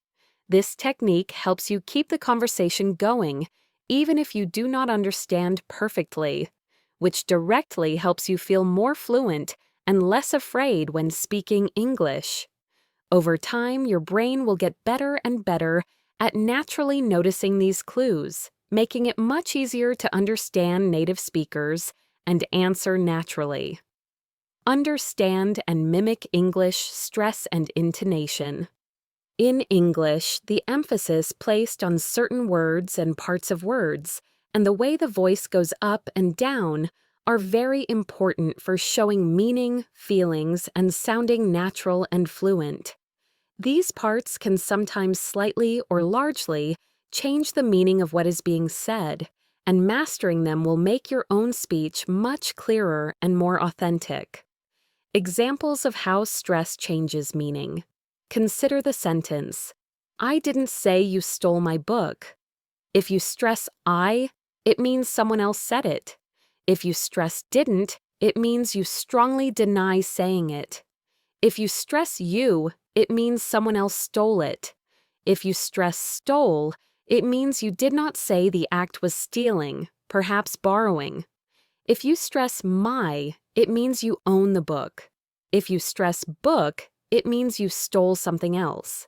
This technique helps you keep the conversation going, even if you do not understand perfectly, which directly helps you feel more fluent and less afraid when speaking English. Over time, your brain will get better and better at naturally noticing these clues, making it much easier to understand native speakers and answer naturally. Understand and mimic English stress and intonation. In English, the emphasis placed on certain words and parts of words, and the way the voice goes up and down, are very important for showing meaning, feelings, and sounding natural and fluent. These parts can sometimes slightly or largely change the meaning of what is being said, and mastering them will make your own speech much clearer and more authentic. Examples of how stress changes meaning. Consider the sentence, "I didn't say you stole my book." If you stress "I," it means someone else said it. If you stress "didn't," it means you strongly deny saying it. If you stress "you," it means someone else stole it. If you stress "stole," it means you did not say the act was stealing, perhaps borrowing. If you stress "my," it means you own the book. If you stress "book," it means you stole something else.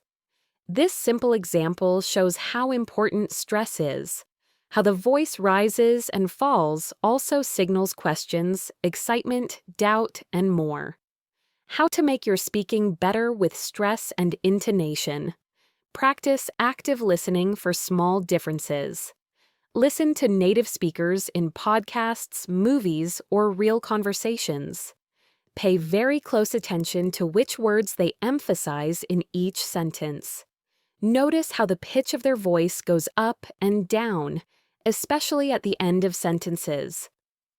This simple example shows how important stress is. How the voice rises and falls also signals questions, excitement, doubt, and more. How to make your speaking better with stress and intonation. Practice active listening for small differences. Listen to native speakers in podcasts, movies, or real conversations. Pay very close attention to which words they emphasize in each sentence. Notice how the pitch of their voice goes up and down, especially at the end of sentences.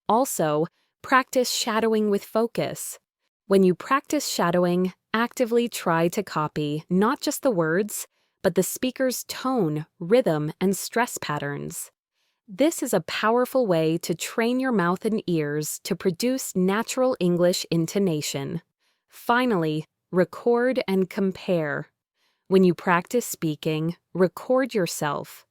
Also, practice shadowing with focus. When you practice shadowing, actively try to copy not just the words, but the speaker's tone, rhythm, and stress patterns. This is a powerful way to train your mouth and ears to produce natural English intonation. Finally, record and compare. When you practice speaking, record yourself.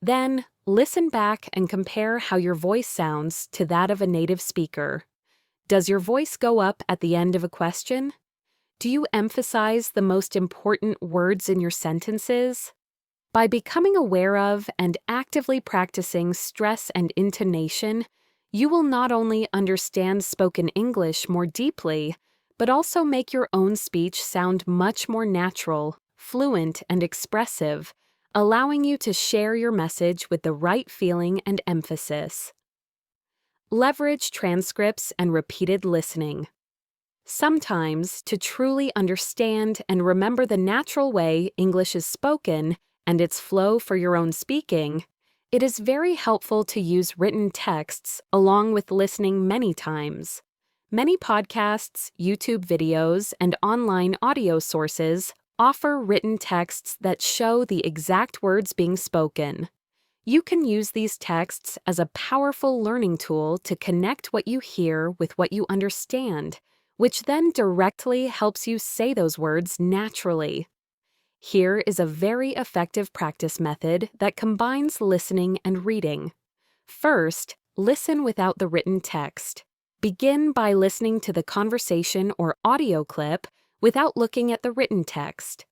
Then, listen back and compare how your voice sounds to that of a native speaker. Does your voice go up at the end of a question? Do you emphasize the most important words in your sentences? By becoming aware of and actively practicing stress and intonation, you will not only understand spoken English more deeply, but also make your own speech sound much more natural, fluent, and expressive, allowing you to share your message with the right feeling and emphasis. Leverage transcripts and repeated listening. Sometimes, to truly understand and remember the natural way English is spoken and its flow for your own speaking, it is very helpful to use written texts along with listening many times. Many podcasts, YouTube videos, and online audio sources offer written texts that show the exact words being spoken. You can use these texts as a powerful learning tool to connect what you hear with what you understand, which then directly helps you say those words naturally. Here is a very effective practice method that combines listening and reading. First, listen without the written text. Begin by listening to the conversation or audio clip without looking at the written text.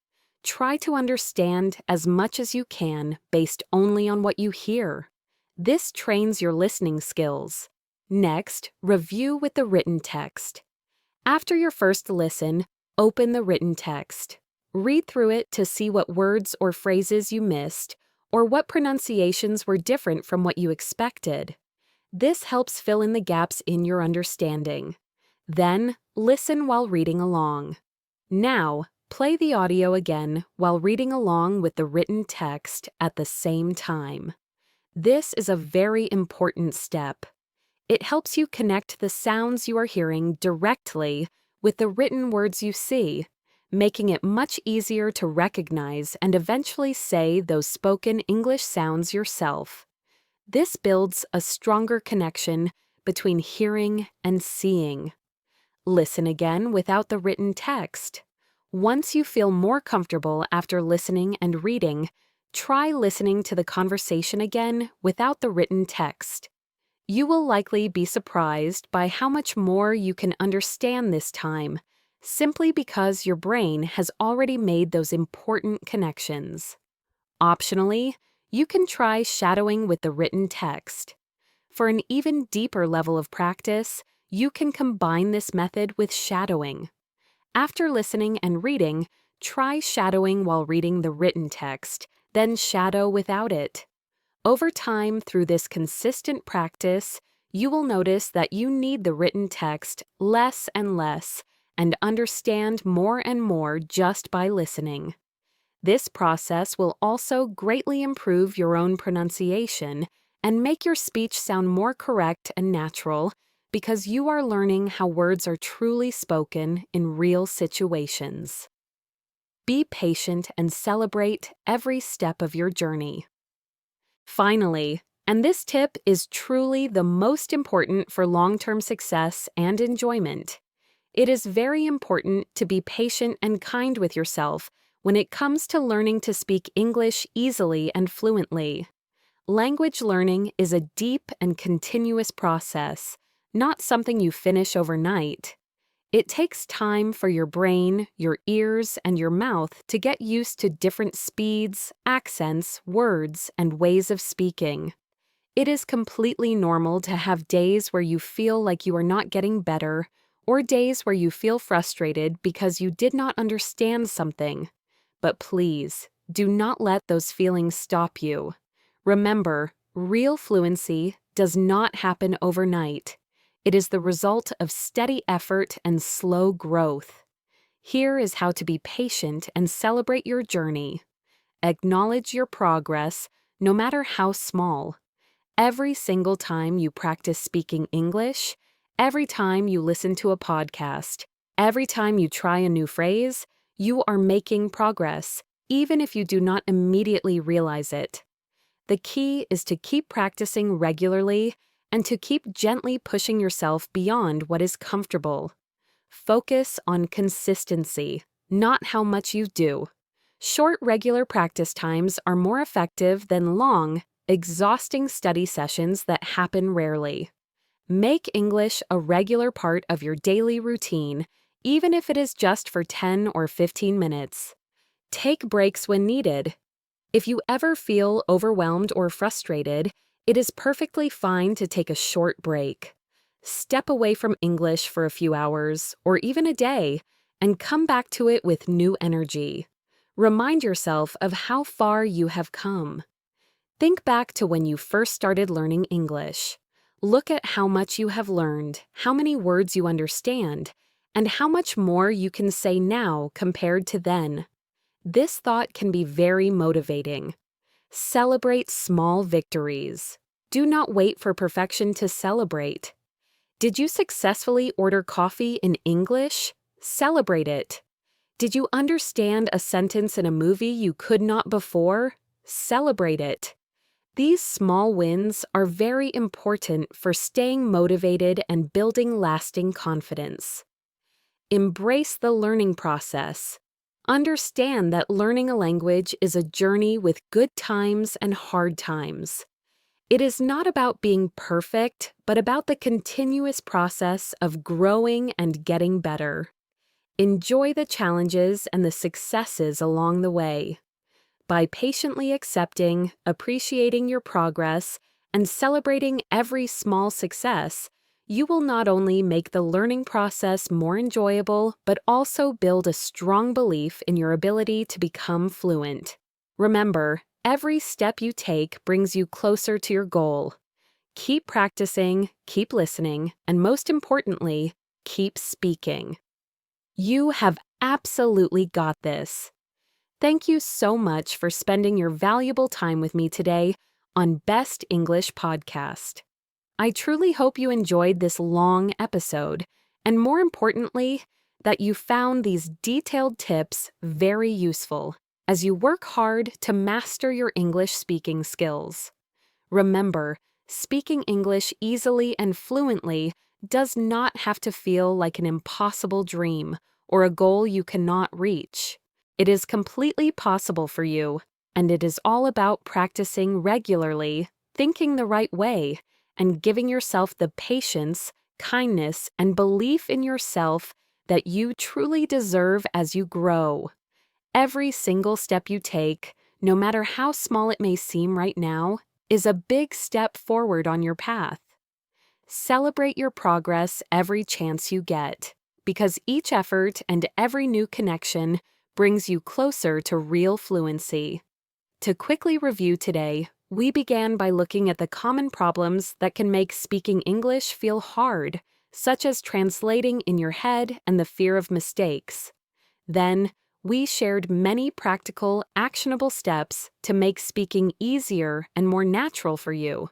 Try to understand as much as you can based only on what you hear. This trains your listening skills. Next, review with the written text. After your first listen, open the written text. Read through it to see what words or phrases you missed, or what pronunciations were different from what you expected. This helps fill in the gaps in your understanding. Then, listen while reading along. Now, play the audio again while reading along with the written text at the same time. This is a very important step. It helps you connect the sounds you are hearing directly with the written words you see, making it much easier to recognize and eventually say those spoken English sounds yourself. This builds a stronger connection between hearing and seeing. Listen again without the written text. Once you feel more comfortable after listening and reading, try listening to the conversation again without the written text. You will likely be surprised by how much more you can understand this time, simply because your brain has already made those important connections. Optionally, you can try shadowing with the written text. For an even deeper level of practice, you can combine this method with shadowing. After listening and reading, try shadowing while reading the written text, then shadow without it. Over time, through this consistent practice, you will notice that you need the written text less and less and understand more and more just by listening. This process will also greatly improve your own pronunciation and make your speech sound more correct and natural because you are learning how words are truly spoken in real situations. Be patient and celebrate every step of your journey. Finally, and this tip is truly the most important for long-term success and enjoyment, it is very important to be patient and kind with yourself when it comes to learning to speak English easily and fluently. Language learning is a deep and continuous process, not something you finish overnight. It takes time for your brain, your ears, and your mouth to get used to different speeds, accents, words, and ways of speaking. It is completely normal to have days where you feel like you are not getting better, or days where you feel frustrated because you did not understand something. But please, do not let those feelings stop you. Remember, real fluency does not happen overnight. It is the result of steady effort and slow growth. Here is how to be patient and celebrate your journey. Acknowledge your progress, no matter how small. Every single time you practice speaking English, every time you listen to a podcast, every time you try a new phrase, you are making progress, even if you do not immediately realize it. The key is to keep practicing regularly and to keep gently pushing yourself beyond what is comfortable. Focus on consistency, not how much you do. Short, regular practice times are more effective than long, exhausting study sessions that happen rarely. Make English a regular part of your daily routine, even if it is just for 10 or 15 minutes. Take breaks when needed. If you ever feel overwhelmed or frustrated, it is perfectly fine to take a short break. Step away from English for a few hours, or even a day, and come back to it with new energy. Remind yourself of how far you have come. Think back to when you first started learning English. Look at how much you have learned, how many words you understand, and how much more you can say now compared to then. This thought can be very motivating. Celebrate small victories. Do not wait for perfection to celebrate. Did you successfully order coffee in English? Celebrate it. Did you understand a sentence in a movie you could not before? Celebrate it. These small wins are very important for staying motivated and building lasting confidence. Embrace the learning process. Understand that learning a language is a journey with good times and hard times. It is not about being perfect, but about the continuous process of growing and getting better. Enjoy the challenges and the successes along the way. By patiently accepting, appreciating your progress, and celebrating every small success, you will not only make the learning process more enjoyable, but also build a strong belief in your ability to become fluent. Remember, every step you take brings you closer to your goal. Keep practicing, keep listening, and most importantly, keep speaking. You have absolutely got this. Thank you so much for spending your valuable time with me today on Best English Podcast. I truly hope you enjoyed this long episode, and more importantly, that you found these detailed tips very useful as you work hard to master your English speaking skills. Remember, speaking English easily and fluently does not have to feel like an impossible dream or a goal you cannot reach. It is completely possible for you, and it is all about practicing regularly, thinking the right way, and giving yourself the patience, kindness, and belief in yourself that you truly deserve as you grow. Every single step you take, no matter how small it may seem right now, is a big step forward on your path. Celebrate your progress every chance you get, because each effort and every new connection brings you closer to real fluency. To quickly review today, we began by looking at the common problems that can make speaking English feel hard, such as translating in your head and the fear of mistakes. Then, we shared many practical, actionable steps to make speaking easier and more natural for you.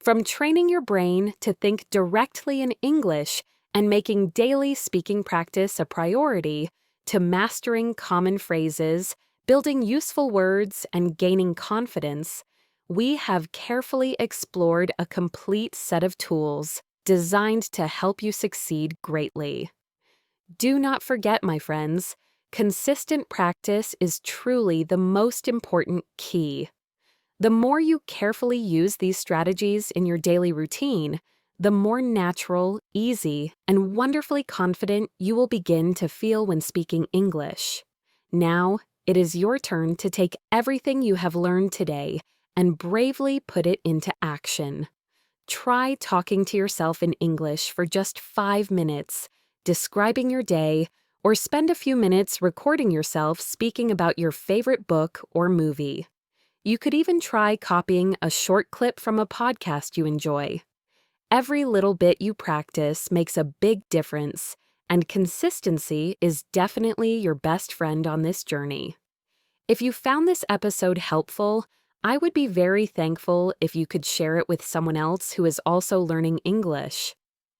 From training your brain to think directly in English and making daily speaking practice a priority, to mastering common phrases, building useful words, and gaining confidence, we have carefully explored a complete set of tools designed to help you succeed greatly. Do not forget, my friends, consistent practice is truly the most important key. The more you carefully use these strategies in your daily routine, the more natural, easy, and wonderfully confident you will begin to feel when speaking English. Now, it is your turn to take everything you have learned today and bravely put it into action. Try talking to yourself in English for just 5 minutes, describing your day, or spend a few minutes recording yourself speaking about your favorite book or movie. You could even try copying a short clip from a podcast you enjoy. Every little bit you practice makes a big difference, and consistency is definitely your best friend on this journey. If you found this episode helpful, I would be very thankful if you could share it with someone else who is also learning English.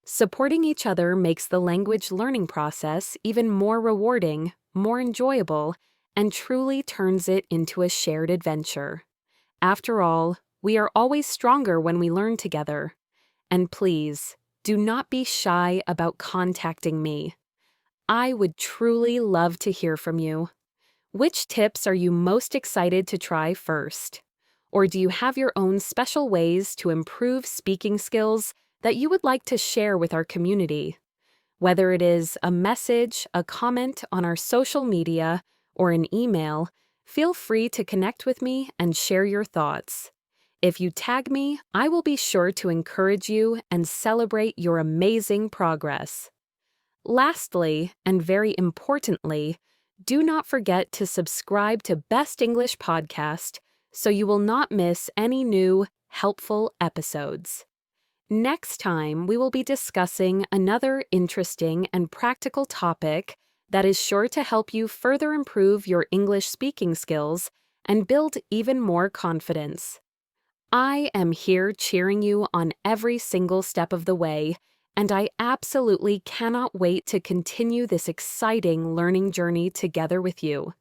Supporting each other makes the language learning process even more rewarding, more enjoyable, and truly turns it into a shared adventure. After all, we are always stronger when we learn together. And please, do not be shy about contacting me. I would truly love to hear from you. Which tips are you most excited to try first? Or do you have your own special ways to improve speaking skills that you would like to share with our community? Whether it is a message, a comment on our social media, or an email, feel free to connect with me and share your thoughts. If you tag me, I will be sure to encourage you and celebrate your amazing progress. Lastly, and very importantly, do not forget to subscribe to Best English Podcast so you will not miss any new, helpful episodes. Next time, we will be discussing another interesting and practical topic that is sure to help you further improve your English speaking skills and build even more confidence. I am here cheering you on every single step of the way, and I absolutely cannot wait to continue this exciting learning journey together with you.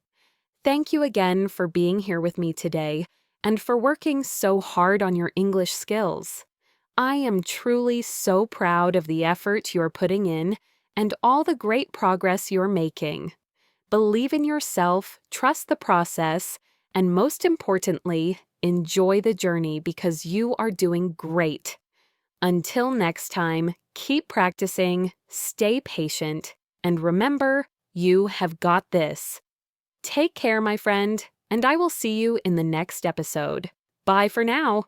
Thank you again for being here with me today and for working so hard on your English skills. I am truly so proud of the effort you're putting in and all the great progress you're making. Believe in yourself, trust the process, and most importantly, enjoy the journey because you are doing great. Until next time, keep practicing, stay patient, and remember, you have got this. Take care, my friend, and I will see you in the next episode. Bye for now.